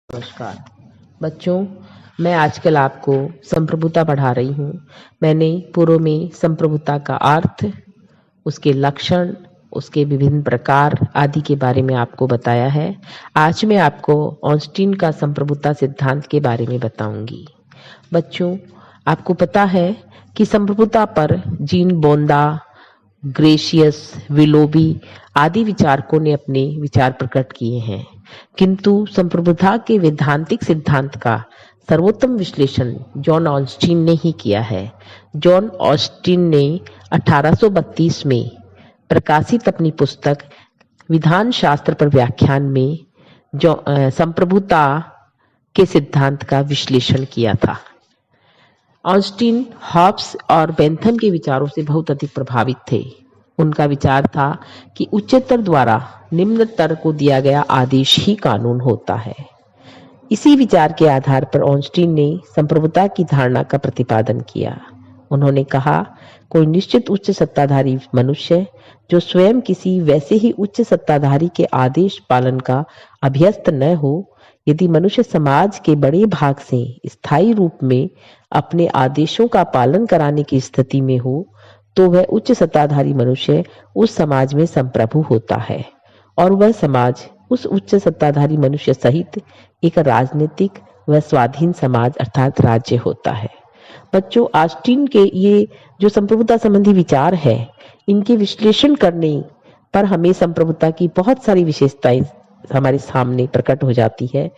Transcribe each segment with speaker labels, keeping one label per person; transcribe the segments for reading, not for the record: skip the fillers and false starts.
Speaker 1: नमस्कार बच्चों, मैं आजकल आपको संप्रभुता पढ़ा रही हूँ। मैंने पूर्व में संप्रभुता का अर्थ, उसके लक्षण, उसके विभिन्न प्रकार आदि के बारे में आपको बताया है। आज मैं आपको ऑस्टिन का संप्रभुता सिद्धांत के बारे में बताऊंगी। बच्चों, आपको पता है कि संप्रभुता पर जीन बोंदा, ग्रेशियस, विलोबी आदि विचारकों ने अपने विचार प्रकट किए हैं, किंतु संप्रभुता के वैधांतिक सिद्धांत का सर्वोत्तम विश्लेषण जॉन ऑस्टिन ने ही किया है। जॉन ऑस्टिन ने 1832 में प्रकाशित अपनी पुस्तक विधान शास्त्र पर व्याख्यान में संप्रभुता के सिद्धांत का विश्लेषण किया था। ऑस्टिन हॉब्स और बेंथम के विचारों से बहुत अधिक प्रभावित थे। उनका विचार था कि उच्चतर द्वारा निम्नतर को दिया गया आदेश ही कानून होता है। इसी विचार के आधार पर ऑस्टिन ने संप्रभुता की धारणा का प्रतिपादन किया। उन्होंने कहा, कोई निश्चित उच्च सत्ताधारी मनुष्य जो स्वयं किसी वैसे ही उच्च सत्ताधारी के आदेश पालन का अभ्यस्त न हो, यदि मनुष्य समाज के बड़े भाग से स्थायी रूप में अपने आदेशों का पालन कराने की स्थिति में हो, तो वह उच्च सत्ताधारी मनुष्य उस समाज में संप्रभु होता है और वह समाज उस उच्च सत्ताधारी मनुष्य सहित एक राजनीतिक व स्वाधीन समाज अर्थात राज्य होता है। बच्चों, ऑस्टिन के ये जो संप्रभुता संबंधी विचार है, इनके विश्लेषण करने पर हमें संप्रभुता की बहुत सारी विशेषताएं हमारे सामने प्रकट हो जाती है,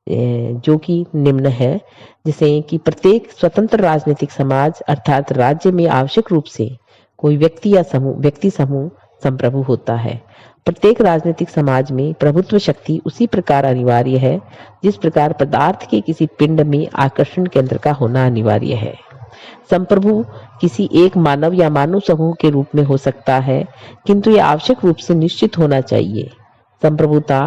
Speaker 1: जो कि निम्न है। जैसे कि प्रत्येक स्वतंत्र राजनीतिक समाज अर्थात राज्य में आवश्यक रूप से कोई व्यक्ति समूह संप्रभु होता है। प्रत्येक राजनीतिक समाज में प्रभुत्व शक्ति उसी प्रकार अनिवार्य है जिस प्रकार पदार्थ के किसी पिंड में आकर्षण केंद्र का होना अनिवार्य है। संप्रभु किसी एक मानव या मानव समूह के रूप में हो सकता है, किंतु यह आवश्यक रूप से निश्चित होना चाहिए। संप्रभुता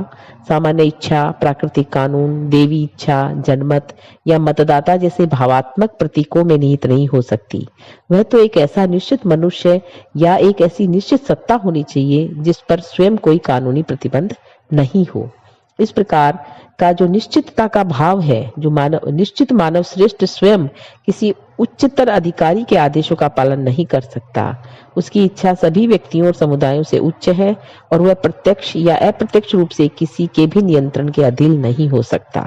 Speaker 1: सामान्य इच्छा, प्राकृतिक कानून, देवी इच्छा, जनमत या मतदाता जैसे भावात्मक प्रतीकों में निहित नहीं हो सकती। वह तो एक ऐसा निश्चित मनुष्य या एक ऐसी निश्चित सत्ता होनी चाहिए जिस पर स्वयं कोई कानूनी प्रतिबंध नहीं हो। इस प्रकार का जो निश्चितता का भाव है, जो निश्चित मानव श्रेष्ठ स्वयं किसी उच्चतर अधिकारी के आदेशों का पालन नहीं कर सकता। उसकी इच्छा सभी व्यक्तियों और समुदायों से उच्च है और वह प्रत्यक्ष या अप्रत्यक्ष रूप से किसी के भी नियंत्रण के अधीन नहीं हो सकता।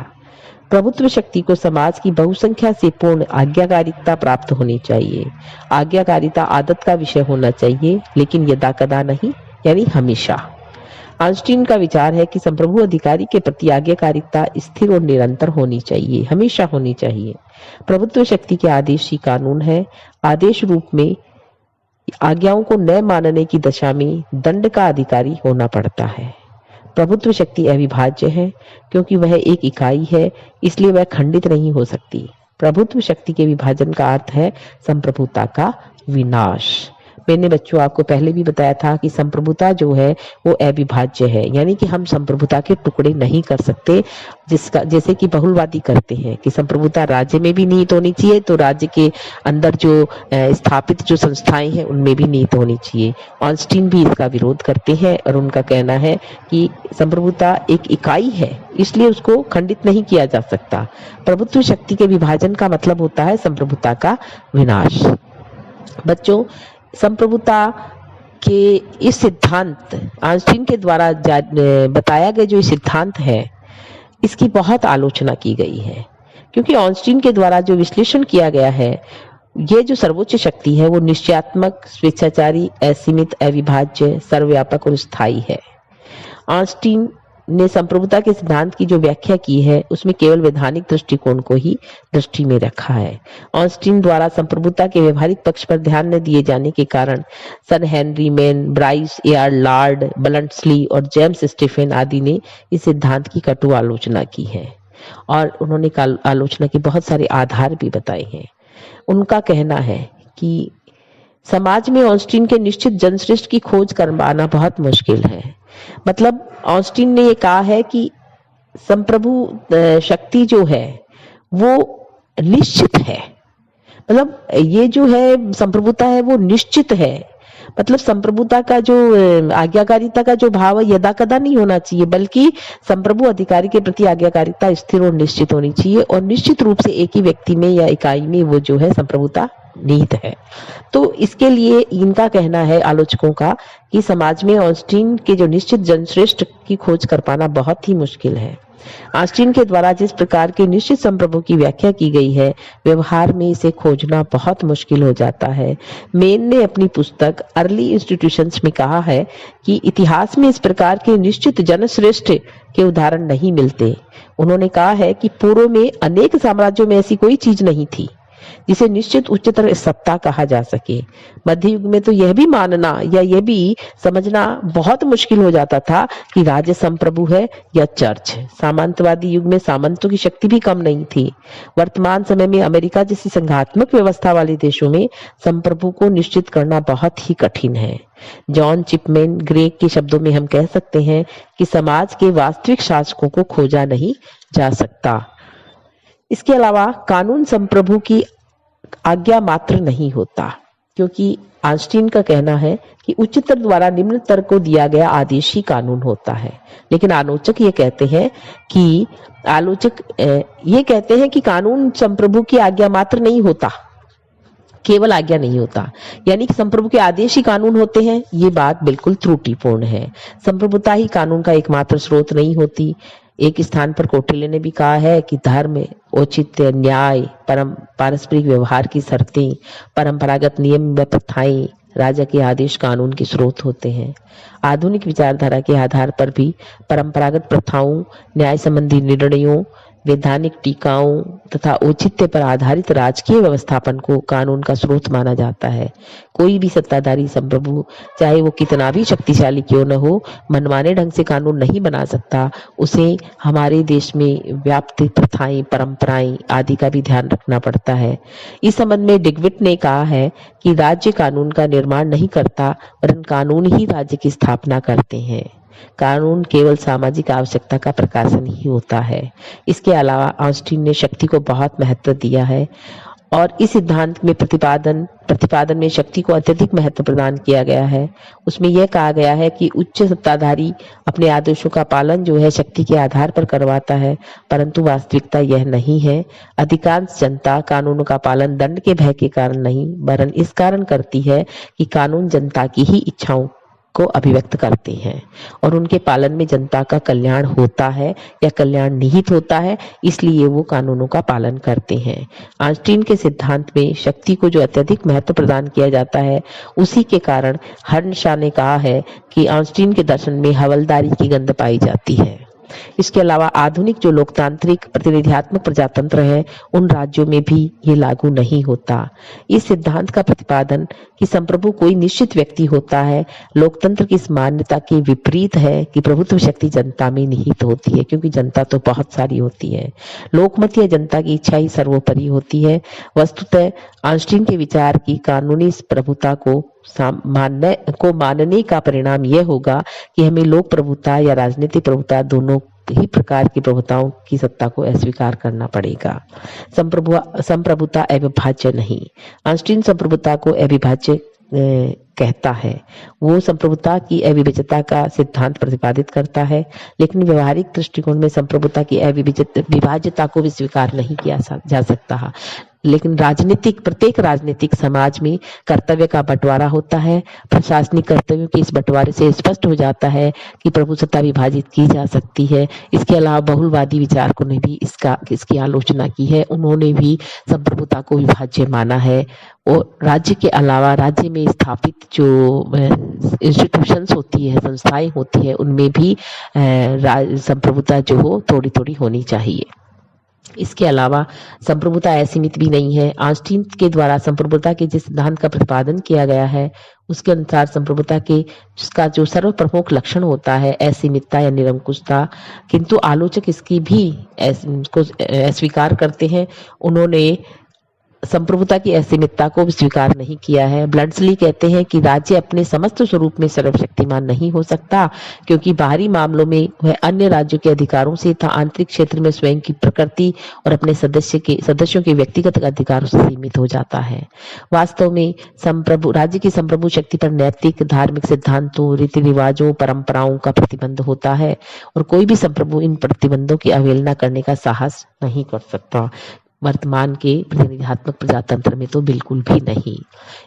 Speaker 1: प्रभुत्व शक्ति को समाज की बहुसंख्या से पूर्ण आज्ञाकारिता प्राप्त होनी चाहिए। आज्ञाकारिता आदत का विषय होना चाहिए, लेकिन यदा कदा नहीं, यानी हमेशा। ऑस्टिन का विचार है कि संप्रभु अधिकारी के प्रति आज्ञाकारिता स्थिर और निरंतर होनी चाहिए, हमेशा होनी चाहिए। प्रभुत्व शक्ति के आदेश ही कानून है। आदेश रूप में आज्ञाओं को न मानने की दशा में दंड का अधिकारी होना पड़ता है। प्रभुत्व शक्ति अविभाज्य है, क्योंकि वह एक इकाई है, इसलिए वह खंडित नहीं हो सकती। प्रभुत्व शक्ति के विभाजन का अर्थ है संप्रभुता का विनाश। मैंने बच्चों आपको पहले भी बताया था कि संप्रभुता जो है वो अविभाज्य है, यानी कि हम संप्रभुता के टुकड़े नहीं कर सकते, जैसे कि बहुलवादी करते हैं कि संप्रभुता राज्य में भी निहित होनी चाहिए, तो राज्य के अंदर जो स्थापित जो संस्थाएं हैं उनमें भी निहित होनी चाहिए। ऑस्टिन भी इसका विरोध करते हैं और उनका कहना है कि संप्रभुता एक इकाई है, इसलिए उसको खंडित नहीं किया जा सकता। प्रभुत्व शक्ति के विभाजन का मतलब होता है संप्रभुता का विनाश। बच्चों, संप्रभुता के इस सिद्धांत ऑस्टिन के द्वारा बताया गया जो सिद्धांत है, इसकी बहुत आलोचना की गई है, क्योंकि ऑस्टिन के द्वारा जो विश्लेषण किया गया है, ये जो सर्वोच्च शक्ति है वो निश्चयात्मक, स्वेच्छाचारी, असीमित, अविभाज्य, सर्वव्यापक और स्थायी है। ऑस्टिन ने संप्रभुता के सिद्धांत की जो व्याख्या की है, उसमें केवल वैधानिक दृष्टिकोण को ही दृष्टि में रखा है। ऑस्टिन द्वारा संप्रभुता के व्यवहारिक पक्ष पर ध्यान न दिए जाने के कारण sir Henry Maine, Bryce AR Lord, Bluntschli और जेम्स स्टीफन आदि ने इस सिद्धांत की कटु आलोचना की है और उन्होंने आलोचना के बहुत सारे आधार भी बताए हैं। उनका कहना है कि समाज में ऑस्टिन के निश्चित जनश्रेष्ठ की खोज करवाना बहुत मुश्किल है। मतलब ऑस्टिन ने ये कहा है कि संप्रभु शक्ति जो है वो निश्चित है, मतलब ये जो है संप्रभुता है वो निश्चित है, मतलब संप्रभुता का जो आज्ञाकारिता का जो भाव है यदा कदा नहीं होना चाहिए, बल्कि संप्रभु अधिकारी के प्रति आज्ञाकारिता स्थिर और निश्चित होनी चाहिए, और निश्चित रूप से एक ही व्यक्ति में या इकाई में वो जो है संप्रभुता निहित है। तो इसके लिए इनका कहना है आलोचकों का कि समाज में ऑस्टिन के जो निश्चित जनश्रेष्ठ की खोज कर पाना बहुत ही मुश्किल है। ऑस्टिन के द्वारा जिस प्रकार के निश्चित संप्रभु की व्याख्या की गई है, व्यवहार में इसे खोजना बहुत मुश्किल हो जाता है। मेन ने अपनी पुस्तक अर्ली इंस्टीट्यूशंस में कहा है कि इतिहास में इस प्रकार के निश्चित जनश्रेष्ठ के उदाहरण नहीं मिलते। उन्होंने कहा है कि पूर्व में अनेक साम्राज्यों में ऐसी कोई चीज नहीं थी जिसे निश्चित उच्चतर सत्ता कहा जा सके। मध्य युग में तो यह भी मानना या यह भी समझना बहुत मुश्किल हो जाता था कि राज्य संप्रभु है या चर्च। सामंतवादी युग में सामंतों की शक्ति भी कम नहीं थी। वर्तमान समय में अमेरिका जैसी संघात्मक व्यवस्था वाले देशों में संप्रभु को निश्चित करना बहुत ही कठिन है। जॉन चिपमैन ग्रेग के शब्दों में हम कह सकते हैं कि समाज के वास्तविक शासकों को खोजा नहीं जा सकता। इसके अलावा कानून संप्रभु की आज्ञा मात्र नहीं होता, क्योंकि ऑस्टिन का कहना है कि उच्चतर द्वारा निम्नतर को दिया गया आदेश ही कानून होता है। लेकिन आलोचक ये कहते हैं कि कानून संप्रभु की आज्ञा मात्र नहीं होता, केवल आज्ञा नहीं होता, यानी कि संप्रभु के आदेश ही कानून होते हैं। ये बात बिल्कुल त्रुटिपूर्ण है। संप्रभुता ही कानून का एकमात्र स्रोत नहीं होती। एक स्थान पर कौटिल्य ने भी कहा है कि धर्म, औचित्य, न्याय, पारस्परिक व्यवहार की शर्तें, परंपरागत नियम व प्रथाएं राजा के आदेश कानून के स्रोत होते हैं। आधुनिक विचारधारा के आधार पर भी परंपरागत प्रथाओं, न्याय संबंधी निर्णयों, वैधानिक टीकाओं तथा औचित्य पर आधारित राजकीय व्यवस्थापन को कानून का स्रोत माना जाता है। कोई भी सत्ताधारी संप्रभु, चाहे वो कितना भी शक्तिशाली क्यों न हो, मनमाने ढंग से कानून नहीं बना सकता। उसे हमारे देश में व्याप्त प्रथाएं, परंपराएं आदि का भी ध्यान रखना पड़ता है। इस संबंध में डिगविट ने कहा है कि राज्य कानून का निर्माण नहीं करता, वरन कानून ही राज्य की स्थापना करते हैं। कानून केवल सामाजिक आवश्यकता का प्रकाशन ही होता है। इसके अलावा ऑस्टिन ने शक्ति को बहुत महत्व दिया है, और इस सिद्धांत में प्रतिपादन में शक्ति को अत्यधिक महत्व प्रदान किया गया है। उसमें यह कहा गया है कि उच्च सत्ताधारी अपने आदेशों का पालन जो है शक्ति के आधार पर करवाता है, परंतु वास्तविकता यह नहीं है। अधिकांश जनता कानूनों का पालन दंड के भय के कारण नहीं, वरन इस कारण करती है कि कानून जनता की ही इच्छाओं को अभिव्यक्त करते हैं और उनके पालन में जनता का कल्याण होता है या कल्याण निहित होता है, इसलिए वो कानूनों का पालन करते हैं। ऑस्टिन के सिद्धांत में शक्ति को जो अत्यधिक महत्व प्रदान किया जाता है, उसी के कारण हर्नशा ने कहा है कि ऑस्टिन के दर्शन में हवलदारी की गंध पाई जाती है। इसके अलावा आधुनिक जो लोकतांत्रिक प्रतिनिधित्वात्मक प्रजातंत्र है, उन राज्यों में भी ये लागू नहीं होता। इस सिद्धांत का प्रतिपादन कि संप्रभु कोई निश्चित व्यक्ति होता है, लोकतंत्र की इस मान्यता के विपरीत है कि प्रभुत्व शक्ति जनता में निहित होती है, क्योंकि जनता तो बहुत सारी होती है। लोकमत या जनता की इच्छा ही सर्वोपरि होती है। वस्तुतः ऑस्टिन के विचार की कानूनी प्रभुता को मानने का परिणाम यह होगा कि हमें लोक प्रभुता या राजनीतिक प्रभुता दोनों ही प्रकार की प्रभुताओं की सत्ता को अस्वीकार करना पड़ेगा। संप्रभुता अविभाज्य नहीं। ऑस्टिन संप्रभुता को अविभाज्य कहता है। वो संप्रभुता की अविभाज्यता का सिद्धांत प्रतिपादित करता है, लेकिन व्यवहारिक दृष्टिकोण में संप्रभुता की विभाज्यता को भी स्वीकार नहीं किया जा सकता। लेकिन प्रत्येक राजनीतिक समाज में कर्तव्य का बंटवारा होता है। प्रशासनिक कर्तव्यों के इस बंटवारे से स्पष्ट हो जाता है कि प्रभुसत्ता विभाजित की जा सकती है। इसके अलावा बहुलवादी विचारकों ने भी इसकी आलोचना की है। उन्होंने भी संप्रभुता को विभाज्य माना है और राज्य के अलावा राज्य में स्थापित जो इंस्टीट्यूशंस होती है, संस्थाएं होती है, उनमें भी संप्रभुता जो हो थोड़ी थोड़ी होनी चाहिए। इसके अलावा संप्रभुता असीमित भी नहीं है। ऑस्टिन के द्वारा संप्रभुता के जिस सिद्धांत का प्रतिपादन किया गया है, उसके अनुसार संप्रभुता के जिसका जो सर्वप्रमुख लक्षण होता है असीमितता या निरंकुशता, किंतु आलोचक इसकी भी अस्वीकार करते हैं। उन्होंने संप्रभुता की असीमितता को स्वीकार नहीं किया है। ब्लड्सली कहते हैं कि राज्य अपने समस्त स्वरूप में सर्वशक्तिमान नहीं हो सकता, क्योंकि बाहरी मामलों में वह अन्य राज्यों के अधिकारों से तथा आंतरिक क्षेत्र में स्वयं की प्रकृति और अपने सदस्यों के व्यक्तिगत अधिकारों से सीमित हो जाता है। वास्तव में राज्य की संप्रभु शक्ति पर नैतिक, धार्मिक सिद्धांतों, रीति रिवाजों, परंपराओं का प्रतिबंध होता है और कोई भी संप्रभु इन प्रतिबंधों की अवहेलना करने का साहस नहीं कर सकता। वर्तमान के प्रतिनिधात्मक प्रजातंत्र में तो बिल्कुल भी नहीं।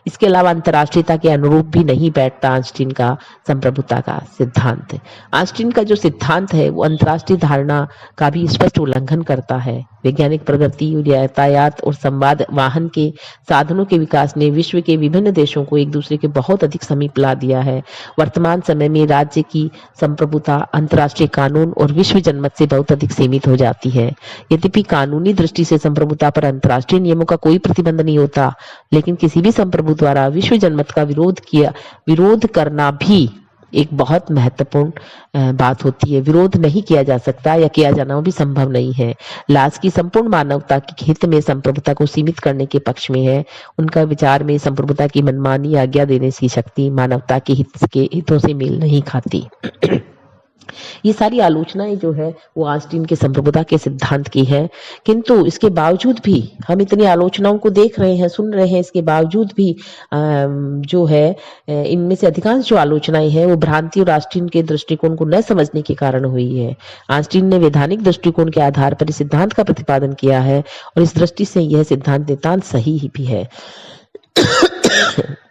Speaker 1: इसके अलावा अंतर्राष्ट्रीयता के अनुरूप भी नहीं बैठता आइंस्टीन का संप्रभुता का सिद्धांत। आइंस्टीन का जो सिद्धांत है वो अंतर्राष्ट्रीय धारणा का भी स्पष्ट उल्लंघन करता है। वैज्ञानिक प्रगति, यातायात और संवाद वाहन के साधनों के विकास ने विश्व के विभिन्न देशों को एक दूसरे के बहुत अधिक समीप ला दिया है। वर्तमान समय में राज्य की संप्रभुता अंतर्राष्ट्रीय कानून और विश्व जनमत से बहुत अधिक सीमित हो जाती है। यद्यपि कानूनी दृष्टि से संप्रभुता पर अंतर्राष्ट्रीय नियमों का कोई प्रतिबंध नहीं होता, लेकिन किसी भी संप्रभु द्वारा विश्व जनमत का विरोध करना भी एक बहुत महत्वपूर्ण बात होती है। विरोध नहीं किया जा सकता या किया जाना भी संभव नहीं है। लाज की संपूर्ण मानवता के हित में संप्रभुता को सीमित करने के पक्ष में है। उनका विचार में संप्रभुता की मनमानी आज्ञा देने की शक्ति मानवता के हितों से मेल नहीं खाती। ये सारी आलोचनाएं जो है वो आइंस्टीन के संप्रभुता के सिद्धांत की है, किंतु इसके बावजूद भी हम इतनी आलोचनाओं को देख रहे हैं, सुन रहे हैं, इसके बावजूद भी जो है इनमें से अधिकांश जो आलोचनाएं हैं वो भ्रांति और आइंस्टीन के दृष्टिकोण को न समझने के कारण हुई है। आइंस्टीन ने वैधानिक दृष्टिकोण के आधार पर इस सिद्धांत का प्रतिपादन किया है और इस दृष्टि से यह सिद्धांत नितांत सही भी है।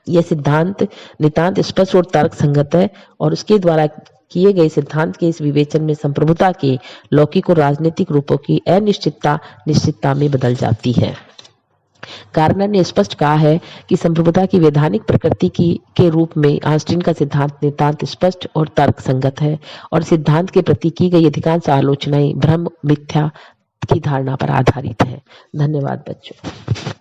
Speaker 1: यह सिद्धांत नितांत स्पष्ट और तर्क संगत है और उसके द्वारा किए गए सिद्धांत के इस विवेचन में संप्रभुता के लौकिक और राजनीतिक रूपों की अनिश्चितता निश्चितता में बदल जाती है। गार्नर ने स्पष्ट कहा है कि संप्रभुता की वैधानिक प्रकृति के रूप में आइंस्टीन का सिद्धांत नितांत स्पष्ट और तर्क संगत है और सिद्धांत के प्रति की गई अधिकांश आलोचनाएं भ्रम मिथ्या की धारणा पर आधारित है। धन्यवाद बच्चों।